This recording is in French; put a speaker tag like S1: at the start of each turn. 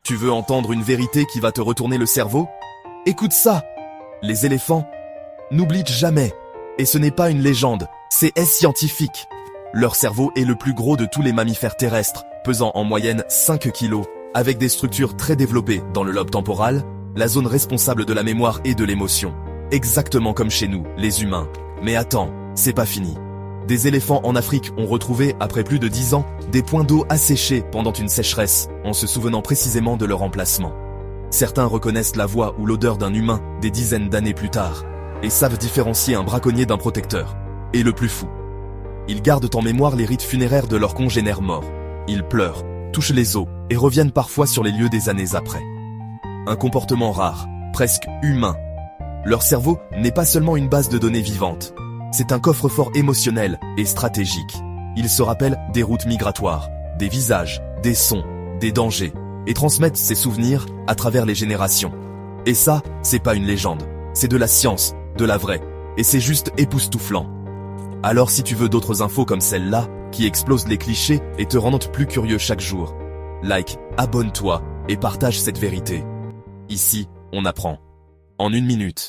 S1: Tu veux entendre une vérité qui va te retourner le cerveau? Écoute ça! Les éléphants n'oublient jamais. Et ce n'est pas une légende, c'est scientifique. Leur cerveau est le plus gros de tous les mammifères terrestres, pesant en moyenne 5 kilos, avec des structures très développées dans le lobe temporal, la zone responsable de la mémoire et de l'émotion. Exactement comme chez nous, les humains. Mais attends, c'est pas fini. Des éléphants en Afrique ont retrouvé, après plus de 10 ans, des points d'eau asséchés pendant une sécheresse, en se souvenant précisément de leur emplacement. Certains reconnaissent la voix ou l'odeur d'un humain des dizaines d'années plus tard, et savent différencier un braconnier d'un protecteur. Et le plus fou, ils gardent en mémoire les rites funéraires de leurs congénères morts. Ils pleurent, touchent les os, et reviennent parfois sur les lieux des années après. Un comportement rare, presque humain. Leur cerveau n'est pas seulement une base de données vivante. C'est un coffre-fort émotionnel et stratégique. Ils se rappellent des routes migratoires, des visages, des sons, des dangers, et transmettent ces souvenirs à travers les générations. Et ça, c'est pas une légende, c'est de la science, de la vraie, et c'est juste époustouflant. Alors si tu veux d'autres infos comme celle-là, qui explosent les clichés et te rendent plus curieux chaque jour, like, abonne-toi et partage cette vérité. Ici, on apprend. En 1 minute.